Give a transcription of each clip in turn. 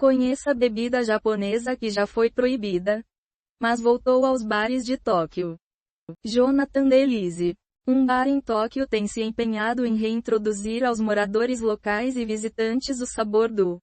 Conheça a bebida japonesa que já foi proibida, mas voltou aos bares de Tóquio. Jonathan Delise. Um bar em Tóquio tem se empenhado em reintroduzir aos moradores locais e visitantes o sabor do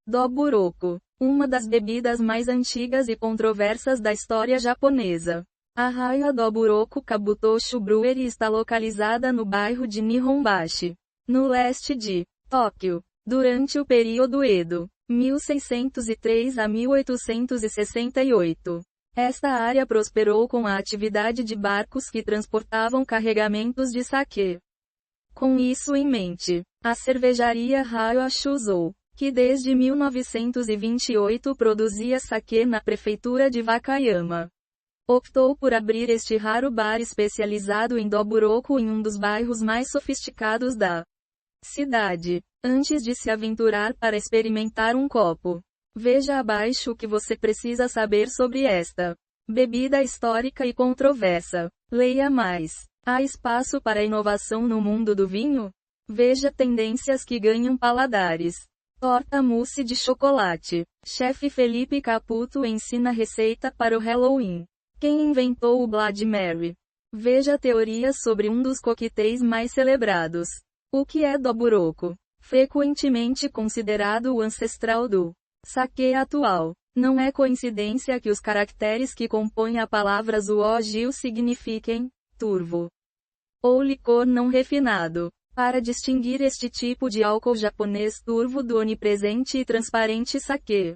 Doburoku, uma das bebidas mais antigas e controversas da história japonesa. A Raya Doburoku Kabutoshu Brewery está localizada no bairro de Nihonbashi, no leste de Tóquio, durante o período Edo, 1603 a 1868. Esta área prosperou com a atividade de barcos que transportavam carregamentos de sake. Com isso em mente, a cervejaria Raya Shuzou, que desde 1928 produzia sake na prefeitura de Wakayama, optou por abrir este raro bar especializado em Doburoku em um dos bairros mais sofisticados da cidade. Antes de se aventurar para experimentar um copo, veja abaixo o que você precisa saber sobre esta bebida histórica e controversa. Leia mais. Há espaço para inovação no mundo do vinho? Veja tendências que ganham paladares. Torta mousse de chocolate. Chefe Felipe Caputo ensina receita para o Halloween. Quem inventou o Bloody Mary? Veja teorias sobre um dos coquetéis mais celebrados. O que é Doburoku? Frequentemente considerado o ancestral do sake atual. Não é coincidência que os caracteres que compõem a palavra Zuo-Gil signifiquem turvo ou licor não refinado. Para distinguir este tipo de álcool japonês turvo do onipresente e transparente sake,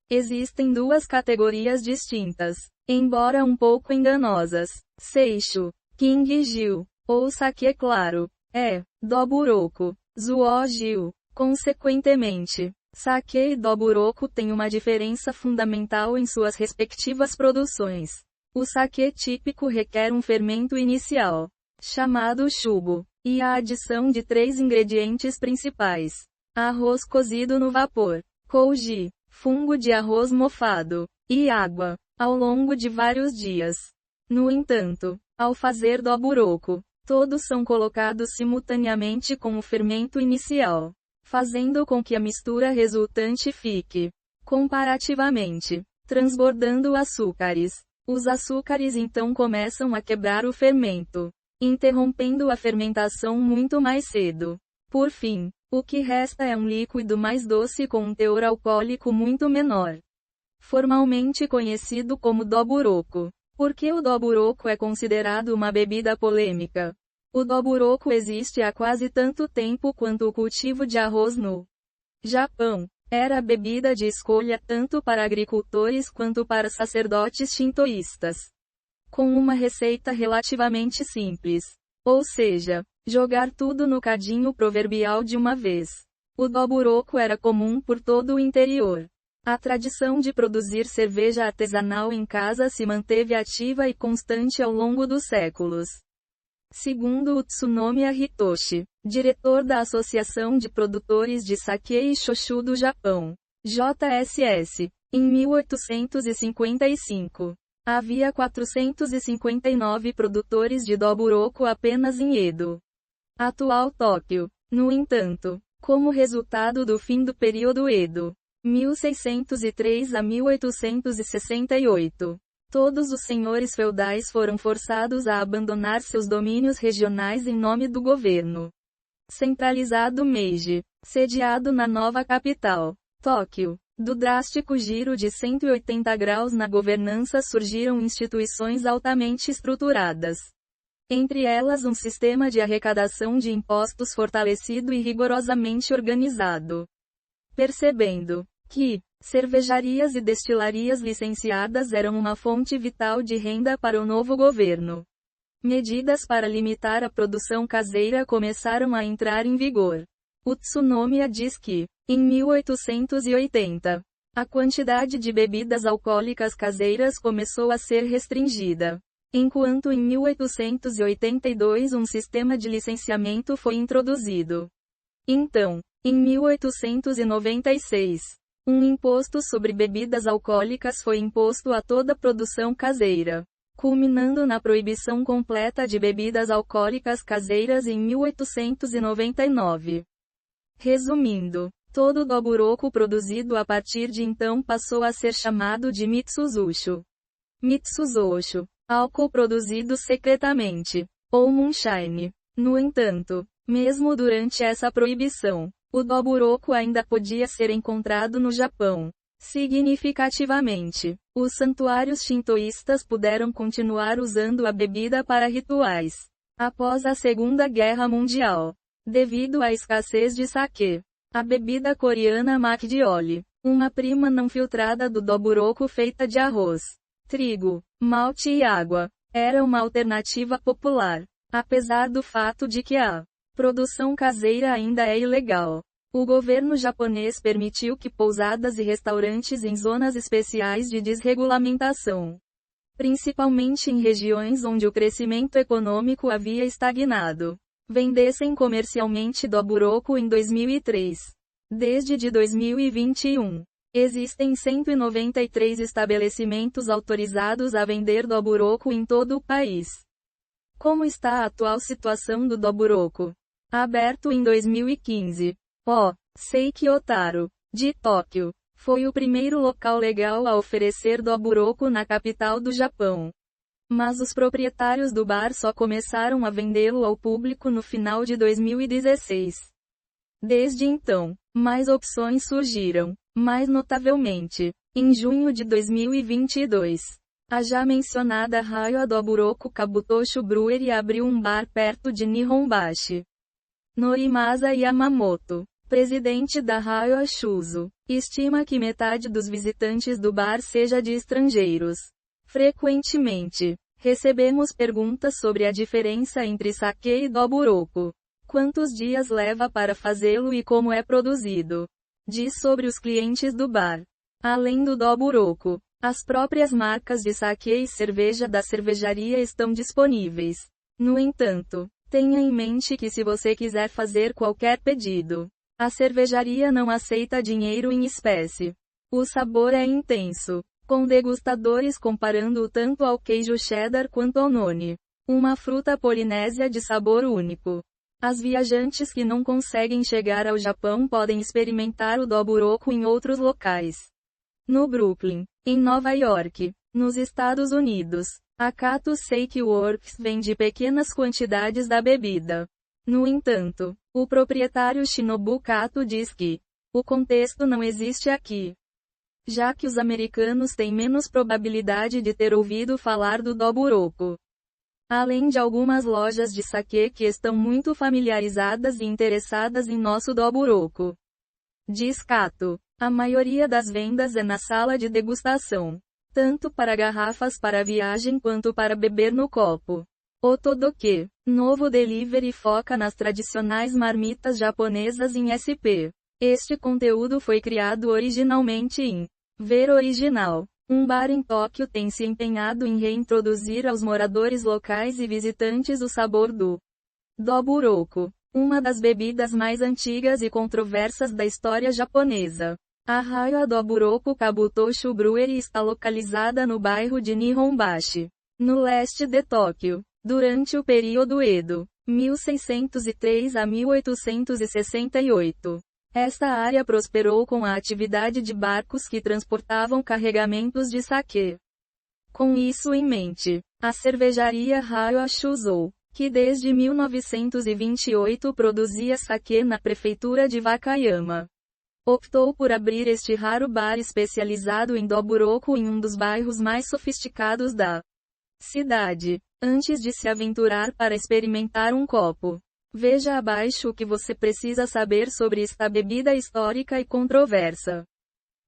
existem duas categorias distintas, embora um pouco enganosas: Seishu, King-Gil, ou sake claro, Doburoku, Zuo-Gil. Consequentemente, sake e Doburoku têm uma diferença fundamental em suas respectivas produções. O sake típico requer um fermento inicial, chamado shubo, e a adição de 3 ingredientes principais: arroz cozido no vapor, kouji, fungo de arroz mofado, e água, ao longo de vários dias. No entanto, ao fazer Doburoku, todos são colocados simultaneamente com o fermento inicial, fazendo com que a mistura resultante fique, comparativamente, transbordando açúcares. Os açúcares então começam a quebrar o fermento, interrompendo a fermentação muito mais cedo. Por fim, o que resta é um líquido mais doce com um teor alcoólico muito menor, formalmente conhecido como Doburoku. Por que o Doburoku é considerado uma bebida polêmica? O Doburoku existe há quase tanto tempo quanto o cultivo de arroz no Japão. Era a bebida de escolha tanto para agricultores quanto para sacerdotes shintoístas, com uma receita relativamente simples, ou seja, jogar tudo no cadinho proverbial de uma vez. O Doburoku era comum por todo o interior. A tradição de produzir cerveja artesanal em casa se manteve ativa e constante ao longo dos séculos. Segundo o Tsunomiya Hitoshi, diretor da Associação de Produtores de Sake e Shoshu do Japão, JSS, em 1855, havia 459 produtores de Doburoku apenas em Edo, atual Tóquio. No entanto, como resultado do fim do período Edo, 1603 a 1868, todos os senhores feudais foram forçados a abandonar seus domínios regionais em nome do governo centralizado Meiji, sediado na nova capital, Tóquio. Do drástico giro de 180 graus na governança surgiram instituições altamente estruturadas. Entre elas um sistema de arrecadação de impostos fortalecido e rigorosamente organizado. Percebendo que cervejarias e destilarias licenciadas eram uma fonte vital de renda para o novo governo, medidas para limitar a produção caseira começaram a entrar em vigor. O Tsunomiya diz que, em 1880, a quantidade de bebidas alcoólicas caseiras começou a ser restringida, enquanto em 1882 um sistema de licenciamento foi introduzido. Então, em 1896, um imposto sobre bebidas alcoólicas foi imposto a toda produção caseira, culminando na proibição completa de bebidas alcoólicas caseiras em 1899. Resumindo, Todo doburoku produzido a partir de então passou a ser chamado de Mitsuzusho. Mitsuzosho, álcool produzido secretamente, ou moonshine. No entanto, mesmo durante essa proibição, o doburoku ainda podia ser encontrado no Japão. Significativamente, os santuários shintoístas puderam continuar usando a bebida para rituais. Após a Segunda Guerra Mundial, devido à escassez de sake, a bebida coreana makgeolli, uma prima não filtrada do doburoku feita de arroz, trigo, malte e água, era uma alternativa popular, apesar do fato de que a produção caseira ainda é ilegal. O governo japonês permitiu que pousadas e restaurantes em zonas especiais de desregulamentação, principalmente em regiões onde o crescimento econômico havia estagnado, vendessem comercialmente doburoku em 2003. Desde 2021, existem 193 estabelecimentos autorizados a vender doburoku em todo o país. Como está a atual situação do doburoku? Aberto em 2015. Seiki Otaro, de Tóquio, foi o primeiro local legal a oferecer doburoku na capital do Japão. Mas os proprietários do bar só começaram a vendê-lo ao público no final de 2016. Desde então, mais opções surgiram, mais notavelmente, em junho de 2022. A já mencionada Ryo Doburoku Kabutosho Brewery abriu um bar perto de Nihonbashi. Norimasa Yamamoto, presidente da Ryo Shuzo, estima que metade dos visitantes do bar seja de estrangeiros. Frequentemente, recebemos perguntas sobre a diferença entre sake e doburoku. Quantos dias leva para fazê-lo e como é produzido? Diz sobre os clientes do bar. Além do doburoku, as próprias marcas de sake e cerveja da cervejaria estão disponíveis. No entanto, tenha em mente que se você quiser fazer qualquer pedido, a cervejaria não aceita dinheiro em espécie. O sabor é intenso, com degustadores comparando-o tanto ao queijo cheddar quanto ao noni, uma fruta polinésia de sabor único. As viajantes que não conseguem chegar ao Japão podem experimentar o doburoku em outros locais. No Brooklyn, em Nova York, nos Estados Unidos, a Kato Seiki Works vende pequenas quantidades da bebida. No entanto, o proprietário Shinobu Kato diz que o contexto não existe aqui, já que os americanos têm menos probabilidade de ter ouvido falar do doburoku. Além de algumas lojas de sake que estão muito familiarizadas e interessadas em nosso doburoku. Diz Kato, a maioria das vendas é na sala de degustação, tanto para garrafas para viagem quanto para beber no copo. O Todoke, novo delivery, foca nas tradicionais marmitas japonesas em SP. Este conteúdo foi criado originalmente em Ver Original. Um bar em Tóquio tem se empenhado em reintroduzir aos moradores locais e visitantes o sabor do doburoku, uma das bebidas mais antigas e controversas da história japonesa. A Ryo Doburoku Kabutosho Brewery está localizada no bairro de Nihonbashi, no leste de Tóquio. Durante o período Edo, 1603 a 1868, esta área prosperou com a atividade de barcos que transportavam carregamentos de sake. Com isso em mente, a cervejaria Ryo Shuzo, que desde 1928 produzia sake na prefeitura de Wakayama, optou por abrir este raro bar especializado em doburoku em um dos bairros mais sofisticados da cidade. Antes de se aventurar para experimentar um copo, veja abaixo o que você precisa saber sobre esta bebida histórica e controversa.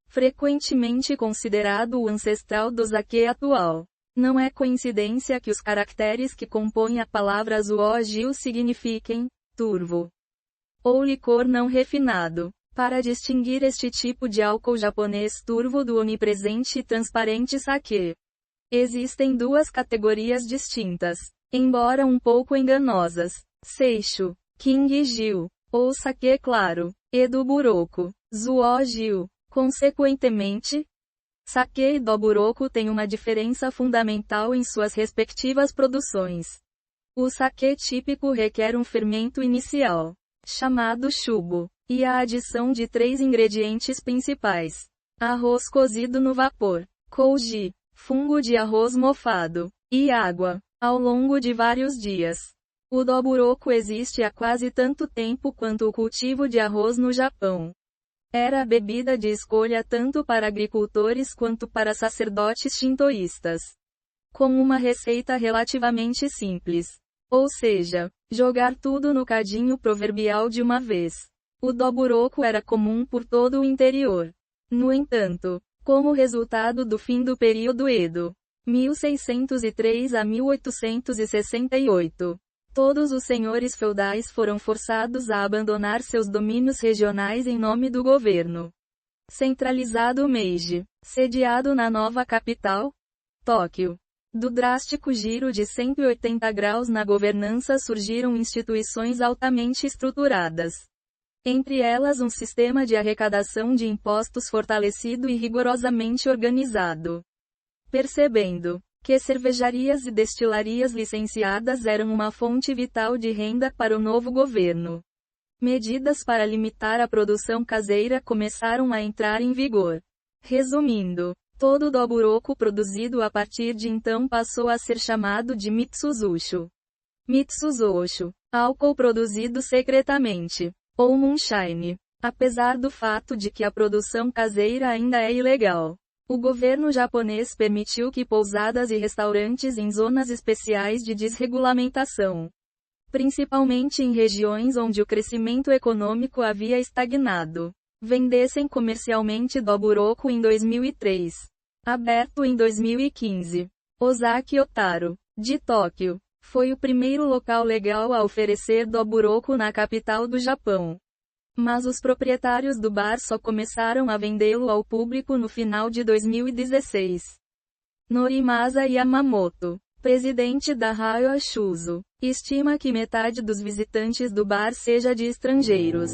Frequentemente considerado o ancestral do sake atual. Não é coincidência que os caracteres que compõem a palavra Zuo-Gil signifiquem turvo ou licor não refinado. Para distinguir este tipo de álcool japonês turvo do onipresente e transparente sake, existem duas categorias distintas, embora um pouco enganosas: Seisho, King-Gil, ou sake claro, e doburoku, Zuo-Gil. Consequentemente, sake e doburoku têm uma diferença fundamental em suas respectivas produções. O sake típico requer um fermento inicial, chamado shubo, e a adição de 3 ingredientes principais: arroz cozido no vapor, couji, fungo de arroz mofado, e água, ao longo de vários dias. O doburoku existe há quase tanto tempo quanto o cultivo de arroz no Japão. Era a bebida de escolha tanto para agricultores quanto para sacerdotes shintoístas. Com uma receita relativamente simples. Ou seja, jogar tudo no cadinho proverbial de uma vez. O doburoku era comum por todo o interior. No entanto, como resultado do fim do período Edo, 1603 a 1868, todos os senhores feudais foram forçados a abandonar seus domínios regionais em nome do governo centralizado Meiji, sediado na nova capital, Tóquio. Do drástico giro de 180 graus na governança surgiram instituições altamente estruturadas. Entre elas um sistema de arrecadação de impostos fortalecido e rigorosamente organizado. Percebendo que cervejarias e destilarias licenciadas eram uma fonte vital de renda para o novo governo, medidas para limitar a produção caseira começaram a entrar em vigor. Resumindo, todo doburoku produzido a partir de então passou a ser chamado de mitsuzusho. Mitsuzosho, álcool produzido secretamente, ou moonshine. Apesar do fato de que a produção caseira ainda é ilegal, o governo japonês permitiu que pousadas e restaurantes em zonas especiais de desregulamentação, principalmente em regiões onde o crescimento econômico havia estagnado, vendessem comercialmente doburoku em 2003. Aberto em 2015. Ozaki Otaro, de Tóquio, foi o primeiro local legal a oferecer doburoku na capital do Japão. Mas os proprietários do bar só começaram a vendê-lo ao público no final de 2016. Norimasa Yamamoto, presidente da Ryo Shuzo, estima que metade dos visitantes do bar seja de estrangeiros.